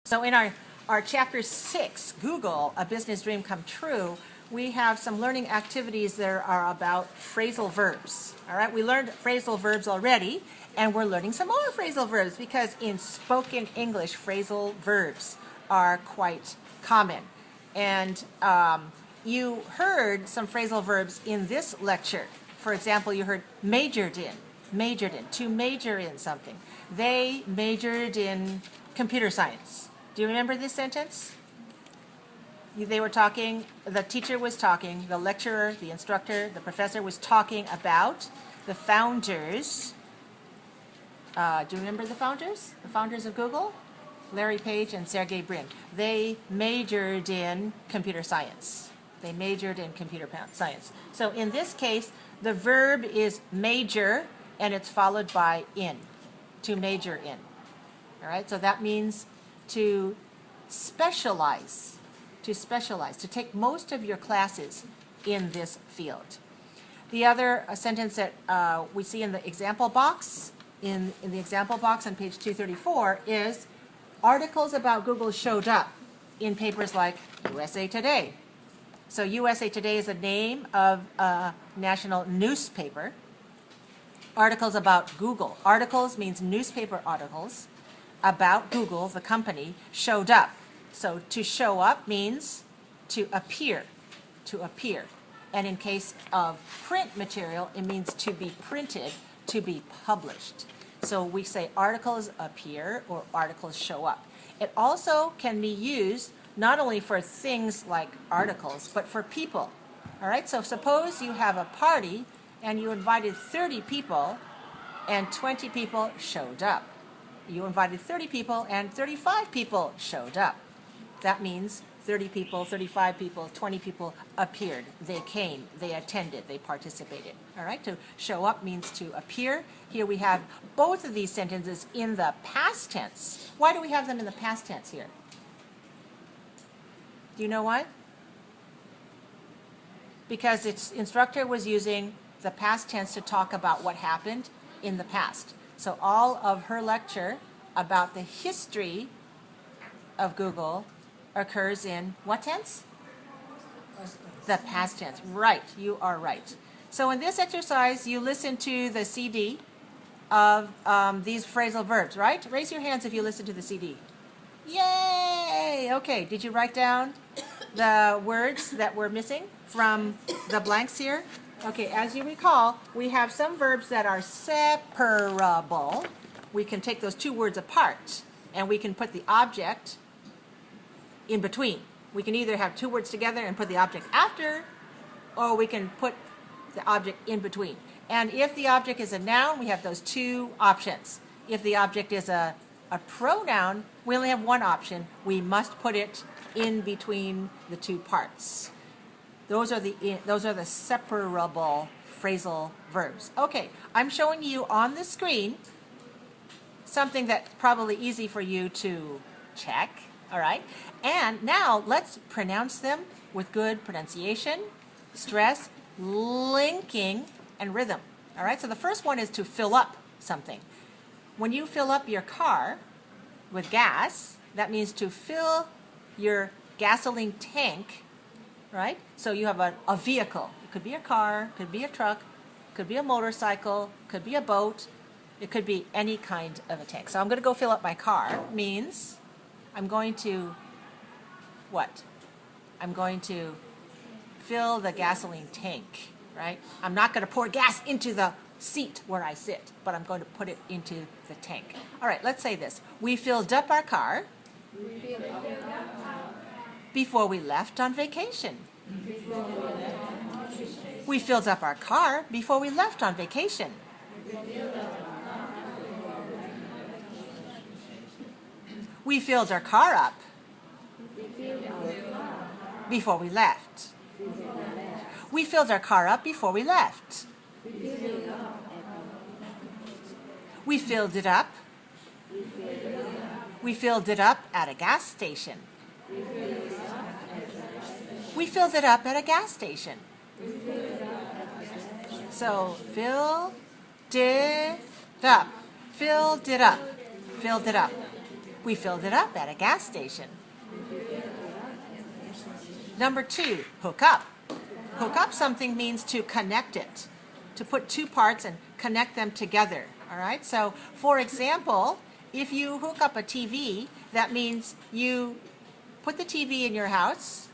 So in our Chapter 6, Google, A Business Dream Come True, we have some learning activities that are about phrasal verbs. All right, we learned phrasal verbs already, and we're learning some more phrasal verbs because in spoken English, phrasal verbs are quite common. And you heard some phrasal verbs in this lecture. For example, you heard majored in, to major in something. They majored in computer science. Do you remember this sentence? They were talking, the teacher was talking, the lecturer, the instructor, the professor was talking about the founders. Do you remember the founders? The founders of Google? Larry Page and Sergey Brin. They majored in computer science. They majored in computer science. So in this case, the verb is major, and it's followed by in, to major in. All right, so that means to specialize, to take most of your classes in this field. The other sentence that we see in the example box, in the example box on page 234 is articles about Google showed up in papers like USA Today. So USA Today is the name of a national newspaper. Articles about Google. Articles means newspaper articles about Google, the company, showed up. So to show up means to appear, And in case of print material, it means to be printed, to be published. So we say articles appear or articles show up. It also can be used not only for things like articles, but for people. All right, so suppose you have a party and you invited 30 people and 20 people showed up. You invited 30 people and 35 people showed up. That means 30 people, 35 people, 20 people appeared. They came, they attended, they participated. All right, to show up means to appear. Here we have both of these sentences in the past tense. Why do we have them in the past tense here? Do you know why? Because its instructor was using the past tense to talk about what happened in the past. So all of her lecture about the history of Google occurs in what tense? The past tense. Right, you are right. So in this exercise, you listen to the CD of these phrasal verbs, right? Raise your hands if you listen to the CD. Yay! Okay, did you write down the words that were missing from the blanks here? Okay, as you recall, we have some verbs that are separable. We can take those two words apart, and we can put the object in between. We can either have two words together and put the object after, or we can put the object in between. And if the object is a noun, we have those two options. If the object is a pronoun, we only have one option. We must put it in between the two parts. Those are the separable phrasal verbs. Okay, I'm showing you on the screen something that's probably easy for you to check, all right? And now let's pronounce them with good pronunciation, stress, linking, and rhythm. All right, so the first one is to fill up something. When you fill up your car with gas, that means to fill your gasoline tank, right? So you have a vehicle. It could be a car, could be a truck, could be a motorcycle, could be a boat. It could be any kind of a tank. So I'm going to go fill up my car means I'm going to what? I'm going to fill the gasoline tank, right? I'm not going to pour gas into the seat where I sit, but I'm going to put it into the tank. All right, let's say this. We filled up our car before we left on vacation. We filled up our car before we left on vacation. We filled our car up before we left. We filled our car up before we left. We filled it up. We filled it up at a gas station. We filled it up at a gas station. So filled it up. Filled it up. Filled it up. We filled it up at a gas station. Number 2, hook up. Hook up something means to connect it, to put two parts and connect them together. All right? So, for example, if you hook up a TV, that means you put the TV in your house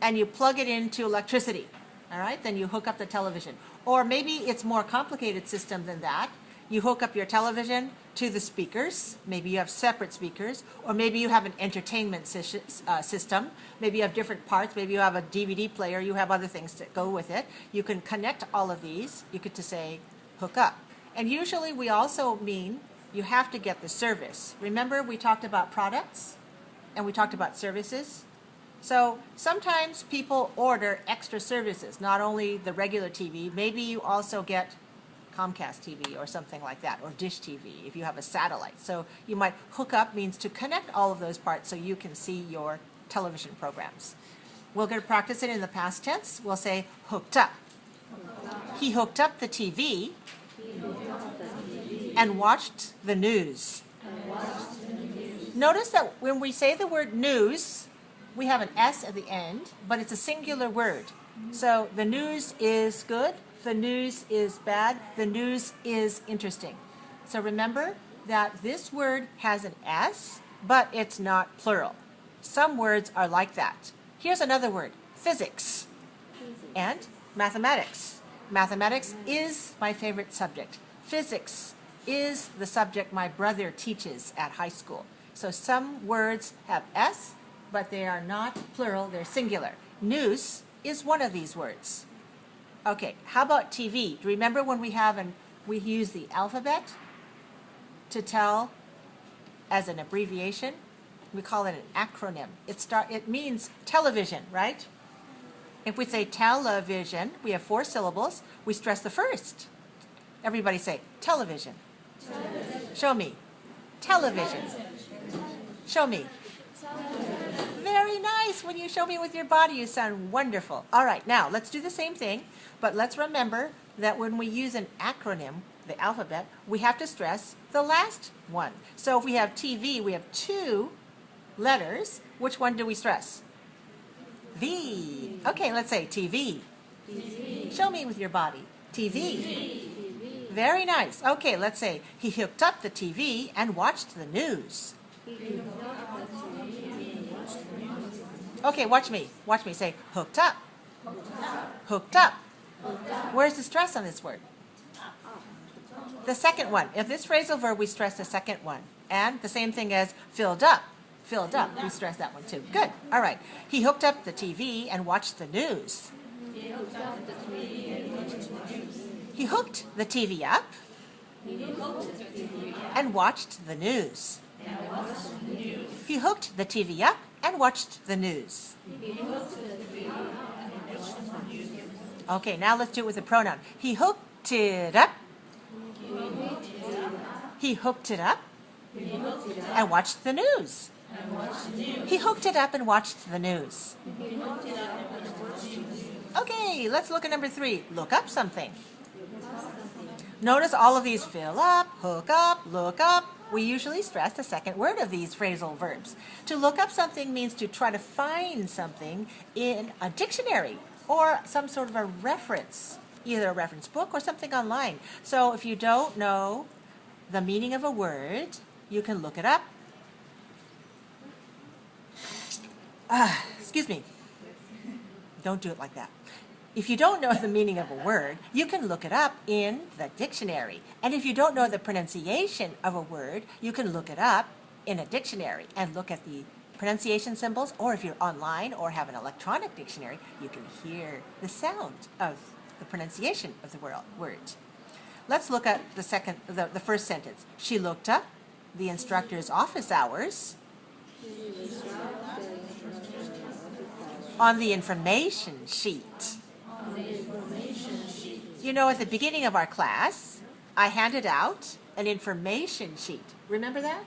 and you plug it into electricity. All right? Then you hook up the television. Or maybe it's more complicated system than that. You hook up your television to the speakers. Maybe you have separate speakers. Or maybe you have an entertainment system. Maybe you have different parts. Maybe you have a DVD player. You have other things that go with it. You can connect all of these. You get to say, hook up. And usually we also mean you have to get the service. Remember we talked about products and we talked about services? So sometimes people order extra services, not only the regular TV. Maybe you also get Comcast TV or something like that, or Dish TV if you have a satellite. So you might hook up means to connect all of those parts so you can see your television programs. We're going to practice it in the past tense. We'll say hooked up. He hooked up the TV and watched the news. Notice that when we say the word news, we have an S at the end, but it's a singular word. So the news is good. The news is bad. The news is interesting. So remember that this word has an S, but it's not plural. Some words are like that. Here's another word, physics and mathematics. Mathematics is my favorite subject. Physics is the subject my brother teaches at high school. So some words have S, but they are not plural, they're singular. News is one of these words. Okay, how about TV? Do you remember when we use the alphabet to tell as an abbreviation? We call it an acronym. It means television, right? If we say television, we have 4 syllables. We stress the first. Everybody say television. Television. Show me. Television. Show me. Very nice. When you show me with your body, you sound wonderful. All right, now let's do the same thing, but let's remember that when we use an acronym, the alphabet, we have to stress the last one. So if we have TV, we have 2 letters. Which one do we stress? V. Okay, let's say TV. TV. Show me with your body. TV. TV. Very nice. Okay, let's say he hooked up the TV and watched the news. Okay, watch me. Watch me say hooked up. Hooked up. Where's the stress on this word? The second one. If this phrasal verb, we stress the second one. And the same thing as filled up. Filled up. We stress that one too. Good. All right. He hooked up the TV and watched the news. He hooked the TV up and watched the news. He hooked the TV up and watched the news. Okay, now let's do it with a pronoun. He hooked it up. He hooked it up and watched the news. He hooked it up and watched the news. Okay, let's look at number 3. Look up something. Notice all of these fill up, hook up, look up. We usually stress the second word of these phrasal verbs. To look up something means to try to find something in a dictionary or some sort of a reference, either a reference book or something online. So if you don't know the meaning of a word, you can look it up. Excuse me. Don't do it like that. If you don't know the meaning of a word, you can look it up in the dictionary. And if you don't know the pronunciation of a word, you can look it up in a dictionary and look at the pronunciation symbols. Or if you're online or have an electronic dictionary, you can hear the sound of the pronunciation of the word. Let's look at the first sentence. She looked up the instructor's office hours on the information sheet. You know, at the beginning of our class, I handed out an information sheet. Remember that?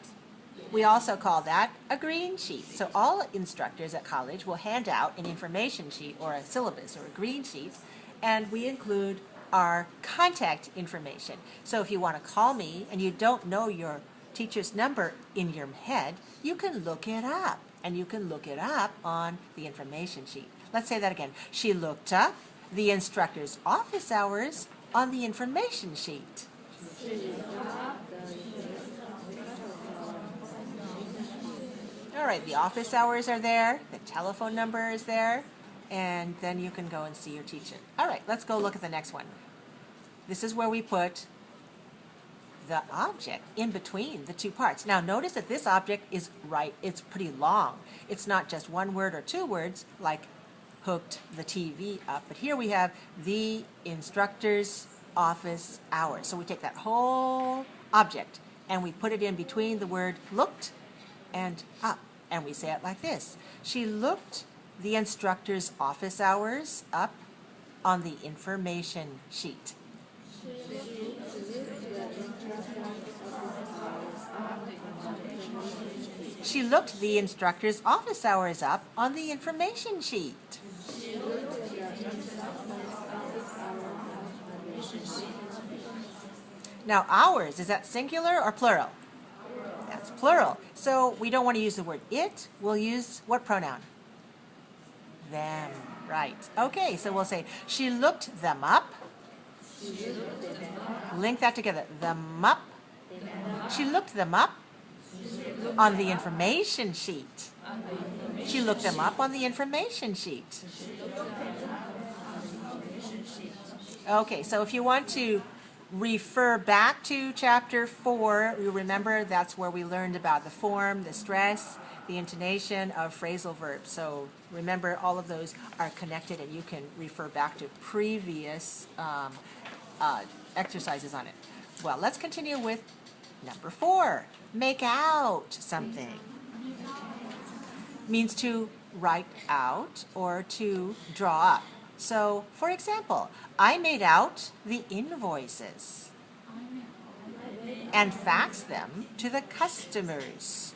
We also call that a green sheet. So all instructors at college will hand out an information sheet or a syllabus or a green sheet, and we include our contact information. So if you want to call me and you don't know your teacher's number in your head, you can look it up. And you can look it up on the information sheet. Let's say that again. She looked up the instructor's office hours on the information sheet. All right, the office hours are there, the telephone number is there, and then you can go and see your teacher. All right, let's go look at the next one. This is where we put the object in between the two parts. Now notice that this object is it's pretty long. It's not just one word or two words like hooked the TV up, but here we have the instructor's office hours. So we take that whole object and we put it in between the word looked and up, and we say it like this. She looked the instructor's office hours up on the information sheet. She looked the instructor's office hours up on the information sheet. Now hours, is that singular or plural? That's plural. So we don't want to use the word it. We'll use what pronoun? Them. Right. Okay, so we'll say she looked them up. Link that together. Them up. She looked them up on the information sheet. She looked them up on the information sheet. Okay, so if you want to refer back to chapter 4, you remember that's where we learned about the form, the stress, the intonation of phrasal verbs. So remember, all of those are connected, and you can refer back to previous exercises on it. Well, let's continue with number 4. Make out something. Means to write out or to draw up. So, for example, I made out the invoices and faxed them to the customers.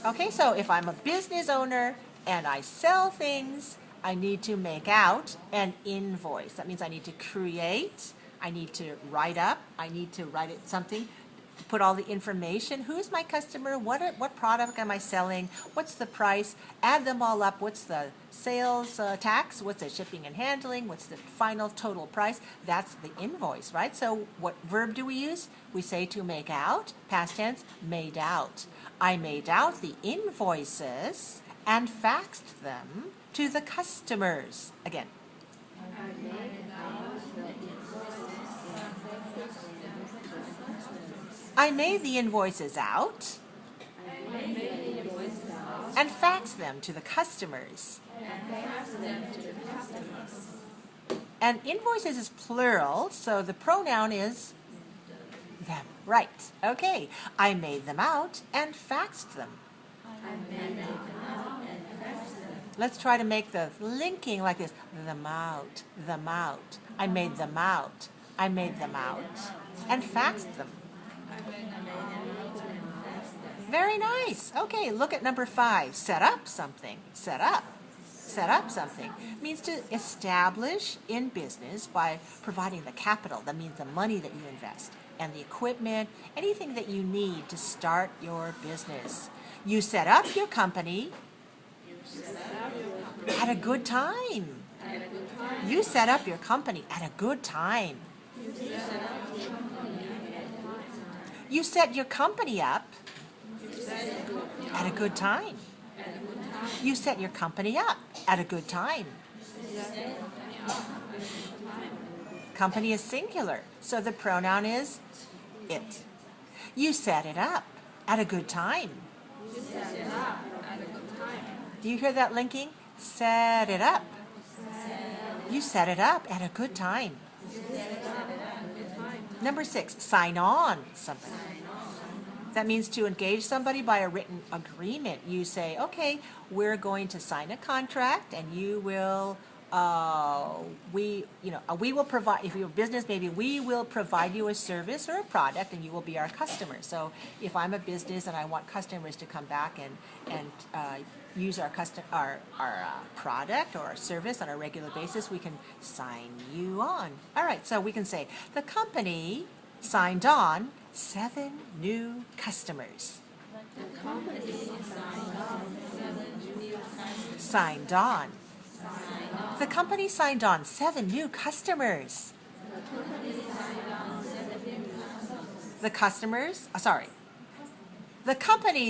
Okay, so if I'm a business owner and I sell things, I need to make out an invoice. That means I need to create, I need to write up, I need to write it something, put all the information. Who's my customer? What product am I selling? What's the price? Add them all up. What's the sales tax? What's the shipping and handling? What's the final total price? That's the invoice, right? So what verb do we use? We say to make out, past tense, made out. I made out the invoices and faxed them to the customers. Again. I made the invoices out and faxed them to the customers. And invoices is plural, so the pronoun is them. Right. Okay. I made them out and faxed them. Let's try to make the linking like this. Them out, them out. I made them out. I made them out and faxed them. Very nice. Okay, look at number 5. Set up something. Set up. Set up something. Means to establish in business by providing the capital. That means the money that you invest and the equipment, anything that you need to start your business. You set up your company at a good time. You set up your company at a good time. You set your company up at a good time. You set your company up at a good time. Company is singular, so the pronoun is it. You set it up at a good time. Do you hear that linking? Set it up. You set it up at a good time. Number 6, sign on something. That means to engage somebody by a written agreement. You say, okay, we're going to sign a contract, and you will, we will provide, if you're a business, maybe we will provide you a service or a product, and you will be our customer. So if I'm a business and I want customers to come back and use our product or our service on a regular basis, we can sign you on. All right, so we can say the company signed on 7 new customers. Signed on. The company signed on 7 new customers. The company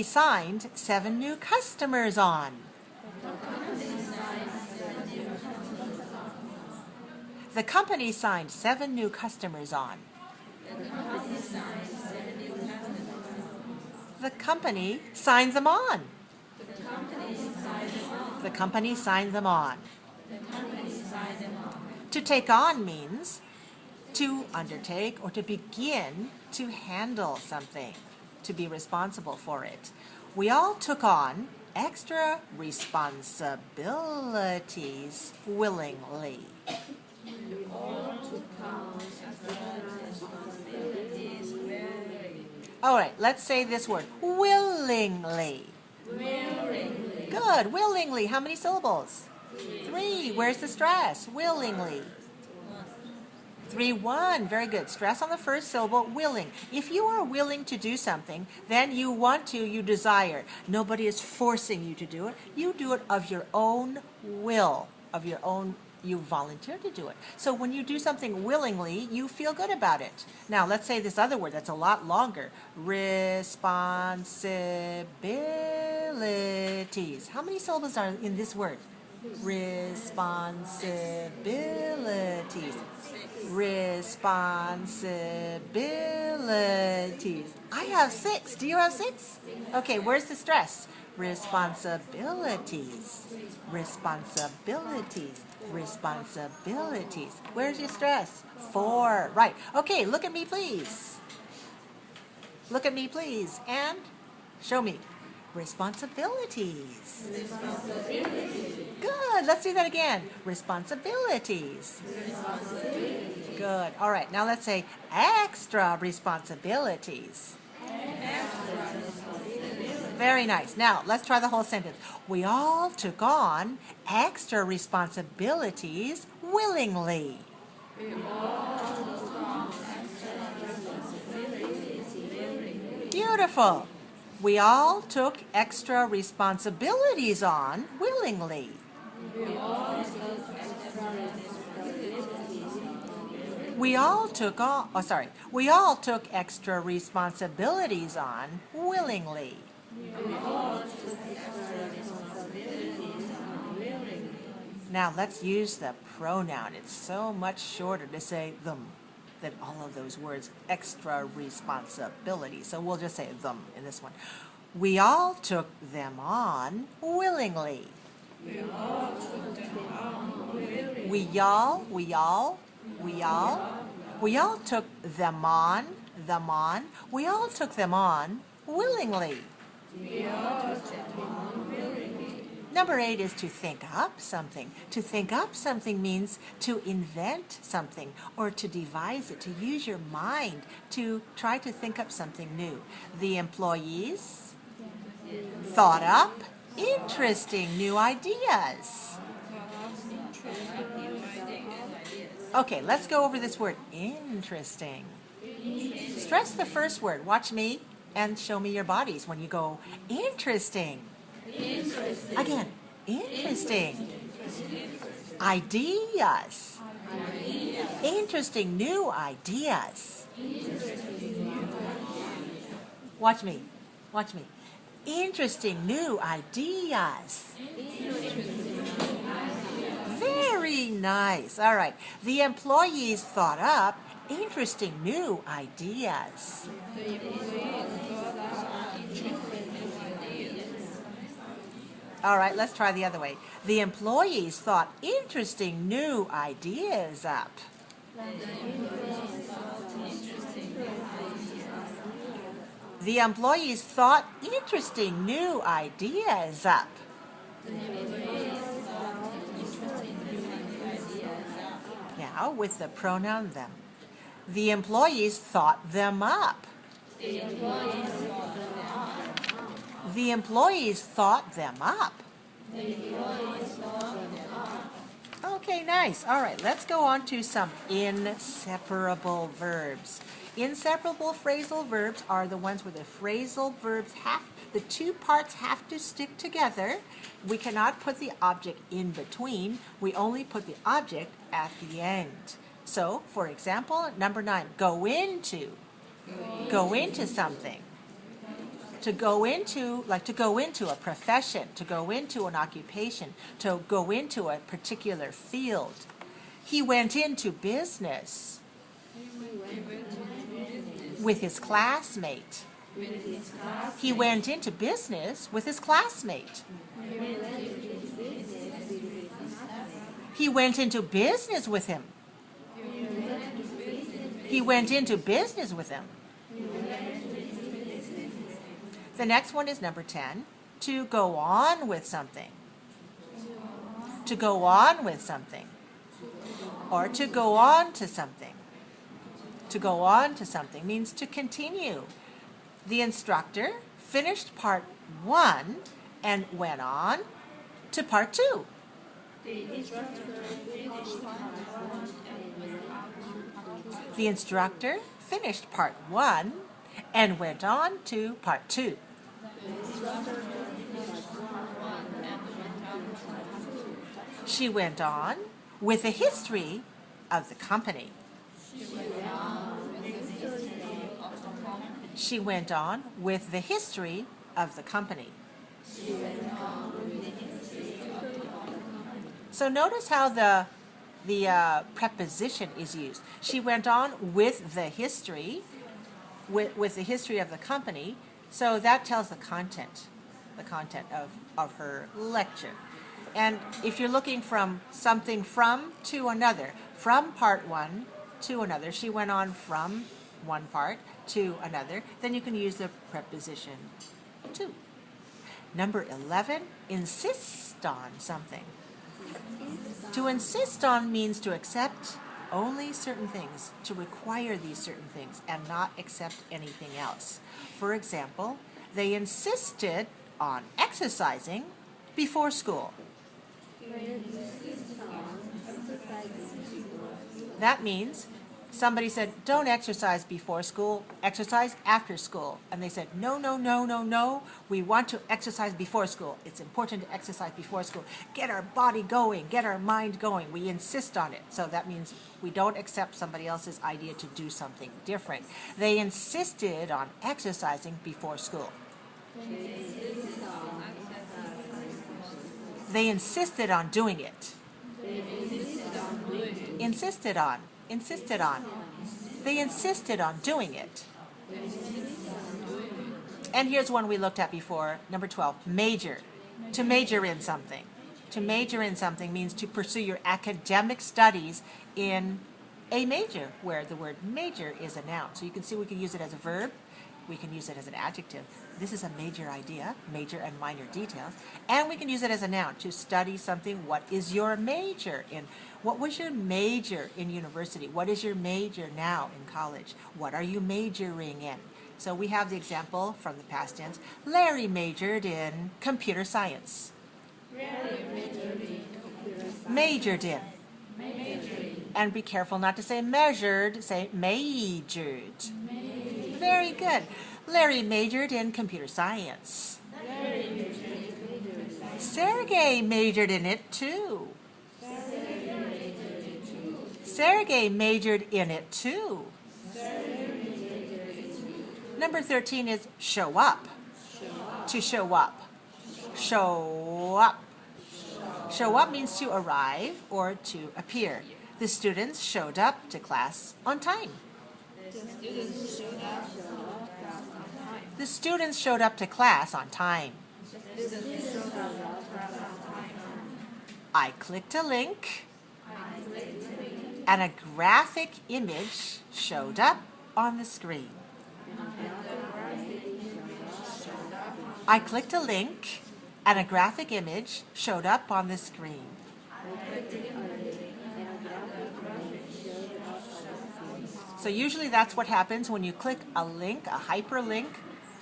signed 7 new customers on. The company signed 7 new customers on. The company signed them on. The company signed them on. To take on means to undertake or to begin to handle something, to be responsible for it. We all took on extra responsibilities willingly. All right, let's say this word, willingly. Good, willingly. How many syllables? 3. Where's the stress? Willingly. 3, 1. Very good. Stress on the first syllable, willing. If you are willing to do something, then you want to, you desire. Nobody is forcing you to do it. You do it of your own will, of your own, you volunteer to do it. So when you do something willingly, you feel good about it. Now, let's say this other word that's a lot longer. Responsibilities. How many syllables are in this word? Responsibilities. Responsibilities. I have 6. Do you have 6? Okay, where's the stress? Responsibilities. Responsibilities. Responsibilities. Where's your stress? 4. Right. Okay, look at me, please. Look at me, please. And show me. Responsibilities. Good. Let's do that again. Responsibilities. Good. All right. Now let's say extra responsibilities. Very nice. Now let's try the whole sentence. We all took on extra responsibilities willingly. Beautiful. We all took extra responsibilities on willingly. We all took extra responsibilities on willingly. Now let's use the pronoun. It's so much shorter to say them than all of those words, extra responsibility. So we'll just say them in this one. We all took them on willingly. We all took them on willingly. We all took them on, we all took them on willingly. Number 8 is to think up something. To think up something means to invent something or to devise it, to use your mind to try to think up something new. The employees thought up interesting new ideas. Okay, let's go over this word, interesting. Stress the first word. Watch me and show me your bodies when you go, interesting. Again, interesting. Ideas. Interesting new ideas. Watch me. Interesting new ideas. Very nice. All right. The employees thought up interesting new ideas. All right, let's try the other way. The employees thought interesting new ideas up. The employees thought interesting new ideas up. Now, with the pronoun them. The employees thought them up. The employees thought them up. Okay, nice. All right, let's go on to some inseparable verbs. Inseparable phrasal verbs are the ones where the phrasal verbs the two parts have to stick together. We cannot put the object in between. We only put the object at the end. So, for example, number 9, go into. Go into something. To go into, like to go into a profession, to go into an occupation, to go into a particular field. He went into business with his classmate. He went into business with his classmate. He went into business with him. He went into business with him. The next one is number 10, to go on with something. To go on with something. Or to go on to something. To go on to something means to continue. The instructor finished part 1 and went on to part 2. The instructor finished part 1 and went on to part 2. She went on with the history of the company. She went on with the history of the company. So notice how the preposition is used. She went on with the history, with the history of the company. So that tells the content of her lecture. And if you're looking from something from to another, from part 1 to another, she went on from one part to another, then you can use the preposition to. Number 11, insist on something. To insist on means to accept only certain things, to require these certain things, and not accept anything else. For example, they insisted on exercising before school. That means somebody said, don't exercise before school, exercise after school. And they said, no, no, no, no, no, we want to exercise before school. It's important to exercise before school. Get our body going, get our mind going. We insist on it. So that means we don't accept somebody else's idea to do something different. They insisted on exercising before school. They insisted on doing it. Insisted on. Insisted on. They insisted on doing it. And here's one we looked at before, number 12, major. To major in something. To major in something means to pursue your academic studies in a major, where the word major is a noun. So you can see we can use it as a verb. We can use it as an adjective. This is a major idea, major and minor details. And we can use it as a noun to study something. What is your major in? What was your major in university? What is your major now in college? What are you majoring in? So we have the example from the past tense. Larry majored in computer science. Majored in. And be careful not to say measured, say majored. Very good. Larry majored in computer science. Sergey majored in it too. Sergey majored in it too. Number 13 is show up. To show up. Show up. Show up means to arrive or to appear. The students showed up to class on time. The students showed up to class on time. I clicked a link and a graphic image showed up on the screen. I clicked a link and a graphic image showed up on the screen. So usually that's what happens when you click a link, a hyperlink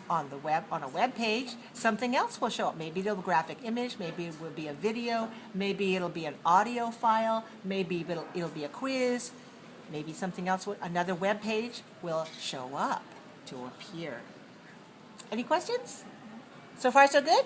on the web, on a web page, something else will show up. Maybe it'll be a graphic image, maybe it will be a video, maybe it'll be an audio file, maybe it'll be a quiz. maybe something else, another web page will show up to appear. Any questions? So far, so good?